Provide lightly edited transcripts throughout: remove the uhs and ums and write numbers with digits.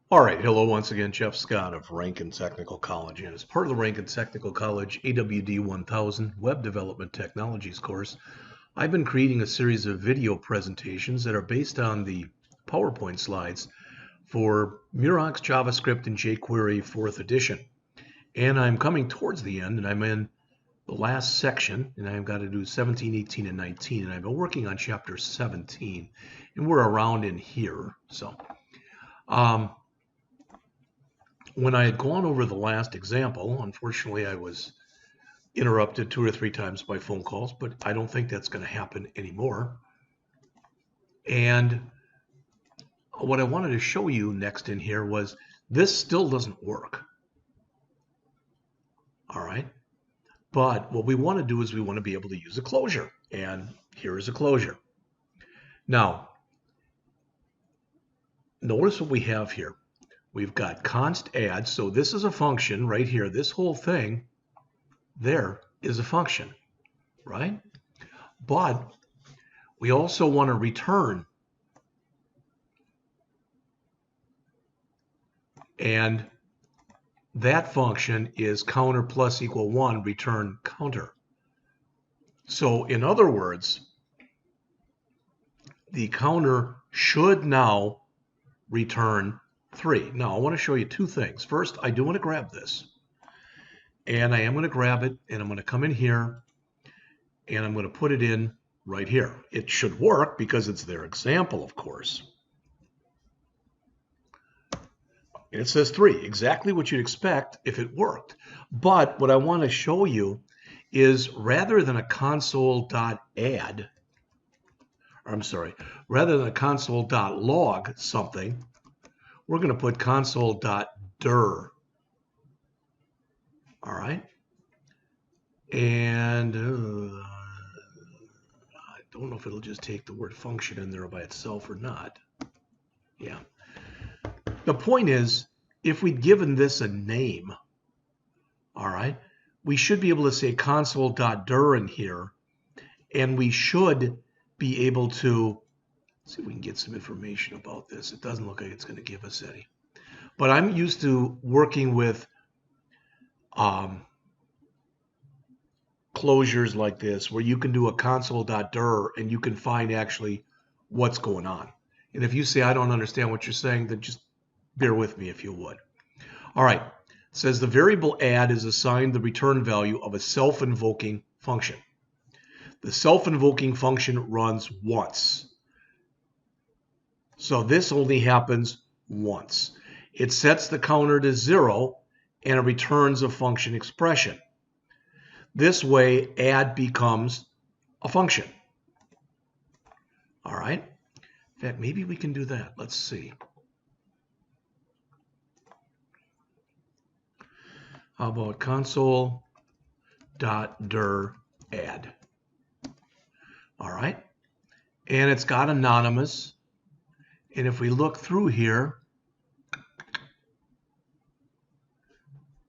All right, hello once again, Jeff Scott of Rankin Technical College. And as part of the Rankin Technical College AWD1000 Web Development Technologies course, I've been creating a series of video presentations that are based on the PowerPoint slides for Murox JavaScript and jQuery 4th edition. And I'm coming towards the end, and I'm in the last section, and I've got to do 17, 18, and 19. And I've been working on Chapter 17, and we're around in here. So, when I had gone over the last example, unfortunately, I was interrupted 2 or 3 times by phone calls, but I don't think that's going to happen anymore. And what I wanted to show you next in here was this still doesn't work. All right. But what we want to do is we want to be able to use a closure. And here is a closure. Now, notice what we have here. We've got const add. So this is a function right here. This whole thing there is a function, right? But we also want to return. And that function is counter plus equal 1, return counter. So in other words, the counter should now return 3. Now I want to show you 2 things. First, I do want to grab this. And I am going to grab it, and I'm going to come in here, and I'm going to put it in right here. It should work because it's their example, of course. And it says 3, exactly what you'd expect if it worked. But what I want to show you is rather than a console.add, rather than a console.log something, we're going to put console.dir. All right. And I don't know if it'll just take the word function in there by itself or not. Yeah. The point is, if we'd given this a name, all right, we should be able to say console.dir in here, and we should be able to see if we can get some information about this. It doesn't look like it's going to give us any. But I'm used to working with closures like this, where you can do a console.dir and you can find actually what's going on. And if you say, I don't understand what you're saying, then just bear with me if you would. All right. It says the variable add is assigned the return value of a self-invoking function. The self-invoking function runs once. So this only happens once. It sets the counter to 0 and it returns a function expression. This way, add becomes a function. All right. In fact, maybe we can do that. Let's see. How about console.dir add? All right. And it's got anonymous. And if we look through here,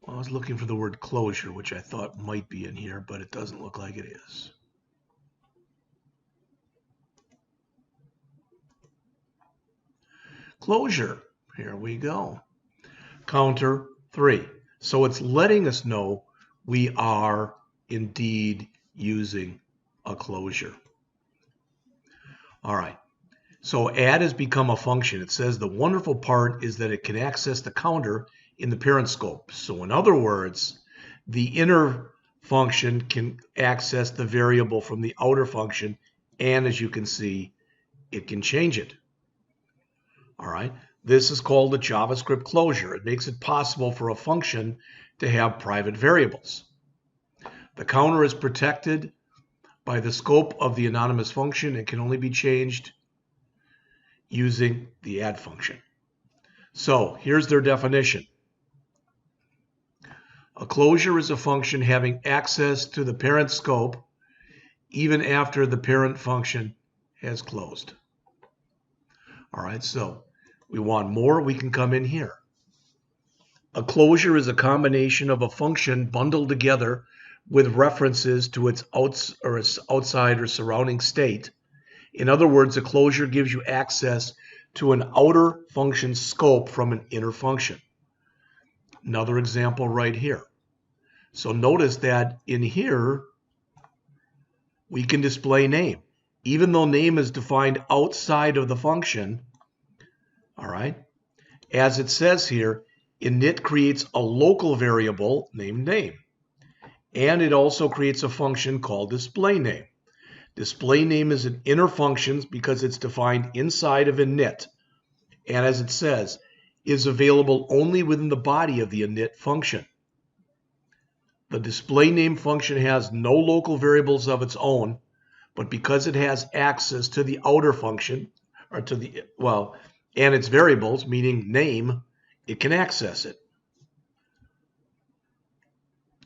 well, I was looking for the word closure, which I thought might be in here, but it doesn't look like it is. Closure. Here we go. Counter 3. So it's letting us know we are indeed using a closure. All right. So add has become a function. It says the wonderful part is that it can access the counter in the parent scope. So in other words, the inner function can access the variable from the outer function, and as you can see, it can change it. All right. This is called a JavaScript closure. It makes it possible for a function to have private variables. The counter is protected by the scope of the anonymous function and can only be changed using the add function. So here's their definition. A closure is a function having access to the parent scope even after the parent function has closed. All right, so we want more, we can come in here. A closure is a combination of a function bundled together with references to its outside or surrounding state. In other words, a closure gives you access to an outer function scope from an inner function. Another example right here. So notice that in here, we can display name. Even though name is defined outside of the function, all right, as it says here, init creates a local variable named name. And it also creates a function called display name. Display name is an inner function because it's defined inside of init. And as it says, is available only within the body of the init function. The display name function has no local variables of its own, but because it has access to the outer function, or to the, well, and its variables, meaning name, it can access it.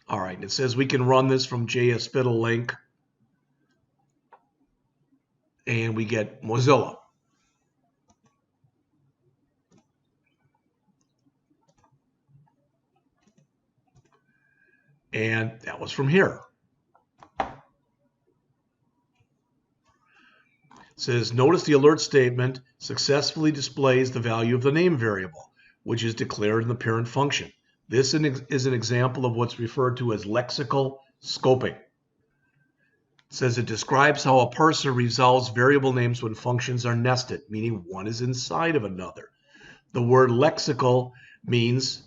All right, it says we can run this from JS Fiddle link, and we get Mozilla. And that was from here. It says, notice the alert statement successfully displays the value of the name variable, which is declared in the parent function. This is an example of what's referred to as lexical scoping. It says it describes how a parser resolves variable names when functions are nested, meaning one is inside of another. The word lexical means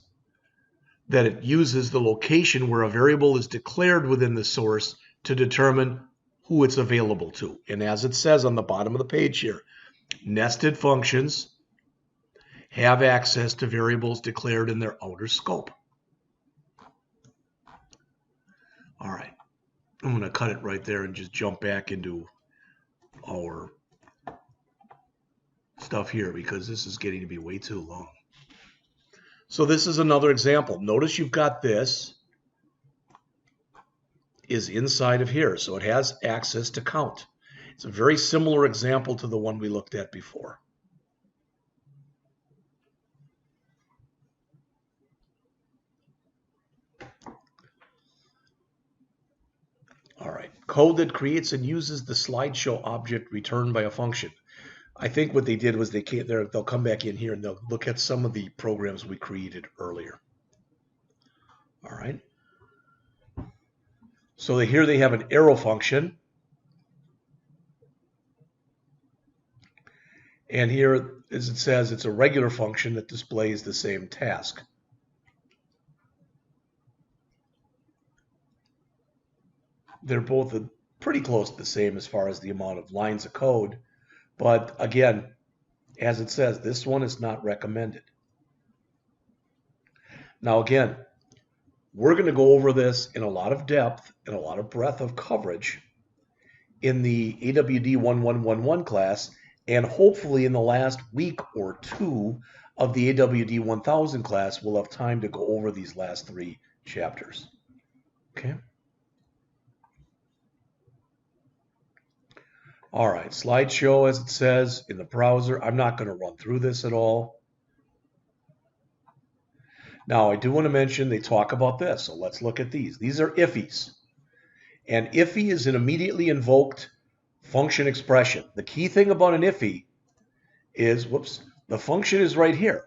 that it uses the location where a variable is declared within the source to determine who it's available to. And as it says on the bottom of the page here, nested functions have access to variables declared in their outer scope. All right, I'm going to cut it right there and just jump back into our stuff here because this is getting to be way too long. So this is another example. Notice you've got this is inside of here, so it has access to count. It's a very similar example to the one we looked at before. All right, code that creates and uses the slideshow object returned by a function. I think what they did was they'll come back in here and they'll look at some of the programs we created earlier. All right. So here they have an arrow function. And here, as it says, it's a regular function that displays the same task. They're both pretty close to the same as far as the amount of lines of code. But again, as it says, this one is not recommended. Now again, we're going to go over this in a lot of depth and a lot of breadth of coverage in the AWD1111 class, and hopefully in the last week or two of the AWD1000 class, we'll have time to go over these last 3 chapters. Okay. All right, slideshow, as it says in the browser. I'm not going to run through this at all. Now, I do want to mention they talk about this, so let's look at these. These are ifs. And IFI is an immediately invoked function expression. The key thing about an IFI is, the function is right here.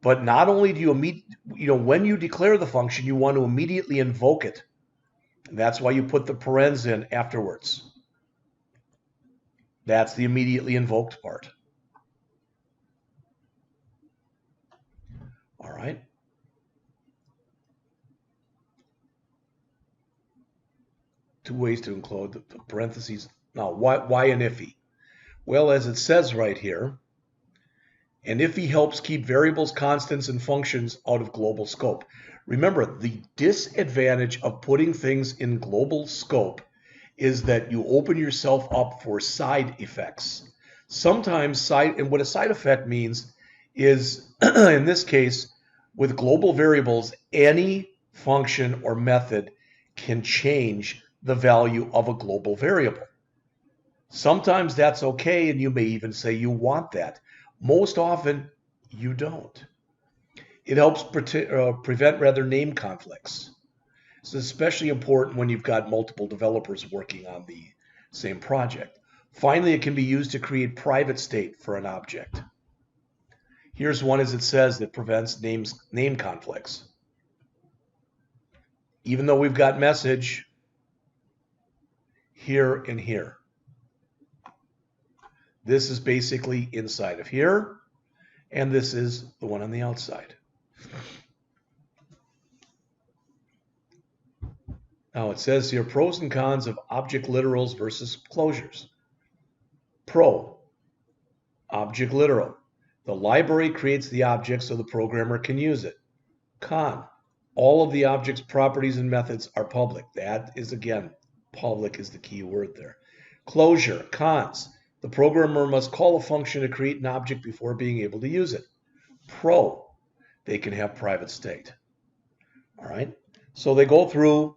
But not only do you when you declare the function, you want to immediately invoke it. And that's why you put the parens in afterwards. That's the immediately invoked part. All right. Two ways to include the parentheses. Now, why an IFI? Well, as it says right here, an IFI helps keep variables, constants, and functions out of global scope. Remember, the disadvantage of putting things in global scope is that you open yourself up for side effects. Sometimes and what a side effect means is, in this case, with global variables, any function or method can change the value of a global variable. Sometimes that's okay, and you may even say you want that. Most often, you don't. It helps prevent name conflicts. It's especially important when you've got multiple developers working on the same project. Finally, it can be used to create private state for an object. Here's one, as it says, that prevents name conflicts. Even though we've got message here and here. This is basically inside of here, and this is the one on the outside. Now it says here, pros and cons of object literals versus closures. Pro, object literal. The library creates the object so the programmer can use it. Con, all of the object's properties and methods are public. That is, again, public is the key word there. Closure, cons. The programmer must call a function to create an object before being able to use it. Pro, they can have private state. All right, so they go through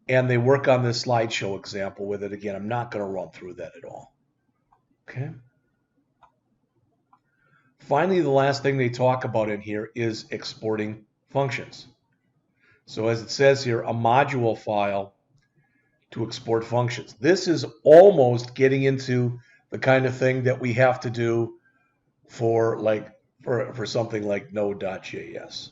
and they work on this slideshow example with it. Again, I'm not going to run through that at all. Okay. Finally, the last thing they talk about in here is exporting functions. So as it says here, a module file to export functions. This is almost getting into the kind of thing that we have to do for something like Node.js.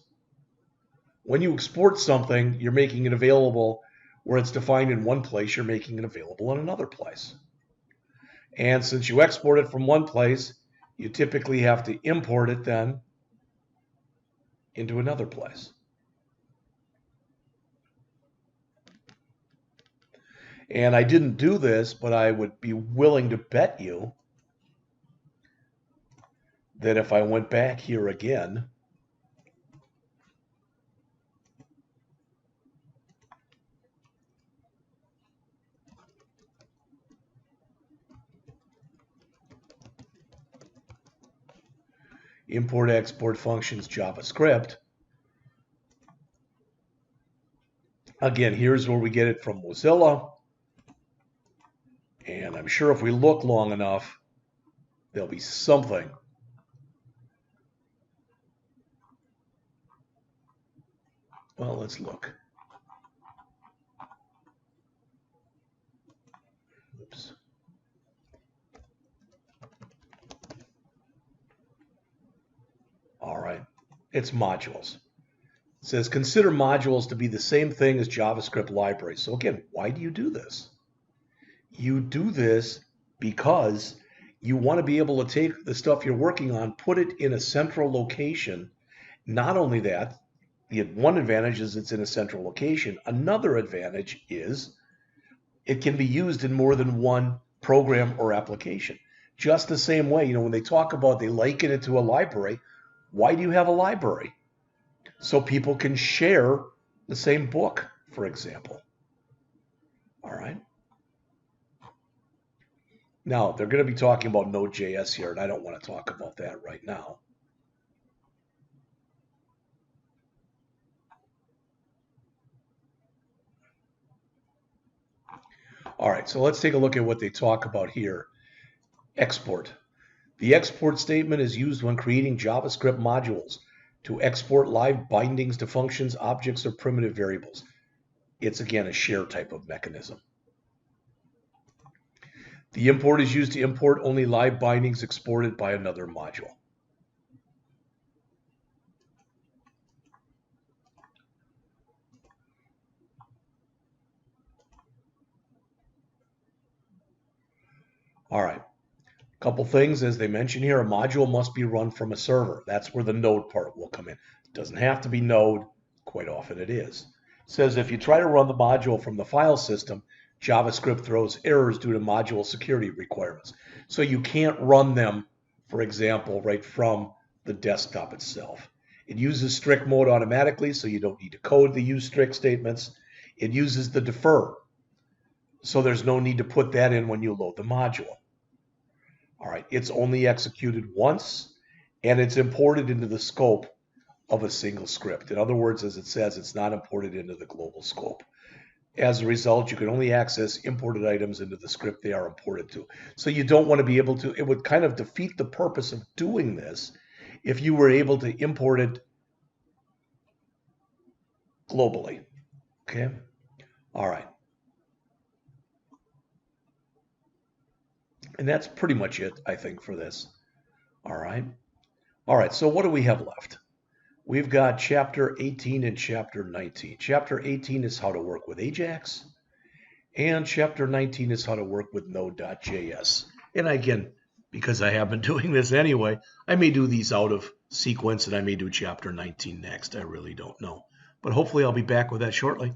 When you export something, you're making it available where it's defined in one place, you're making it available in another place. And since you export it from one place, you typically have to import it then into another place. And I didn't do this, but I would be willing to bet you that if I went back here again, import export functions JavaScript, again, here's where we get it from Mozilla. And I'm sure if we look long enough, there'll be something. Well, let's look. Oops. All right, it's modules. It says consider modules to be the same thing as JavaScript libraries. So again, why do you do this? You do this because you want to be able to take the stuff you're working on, put it in a central location. Not only that, one advantage is it's in a central location. Another advantage is it can be used in more than one program or application. Just the same way, when they talk about, they liken it to a library. Why do you have a library? So people can share the same book, for example. All right. Now, they're going to be talking about Node.js here, and I don't want to talk about that right now. All right, so let's take a look at what they talk about here. Export. The export statement is used when creating JavaScript modules to export live bindings to functions, objects, or primitive variables. It's, again, a share type of mechanism. The import is used to import only live bindings exported by another module. All right, a couple things as they mention here. A module must be run from a server. That's where the Node part will come in. It doesn't have to be Node. Quite often it is. It says if you try to run the module from the file system, JavaScript throws errors due to module security requirements. So you can't run them, for example, right from the desktop itself. It uses strict mode automatically, so you don't need to code the use strict statements. It uses the defer, so there's no need to put that in when you load the module. All right, it's only executed once, and it's imported into the scope of a single script. In other words, as it says, it's not imported into the global scope. As a result, you can only access imported items into the script they are imported to. So you don't want to be able to, it would kind of defeat the purpose of doing this if you were able to import it globally. Okay? All right. And that's pretty much it, I think, for this. All right. All right, so what do we have left? We've got Chapter 18 and Chapter 19. Chapter 18 is how to work with Ajax, and Chapter 19 is how to work with Node.js. And again, because I have been doing this anyway, I may do these out of sequence, and I may do Chapter 19 next. I really don't know. But hopefully I'll be back with that shortly.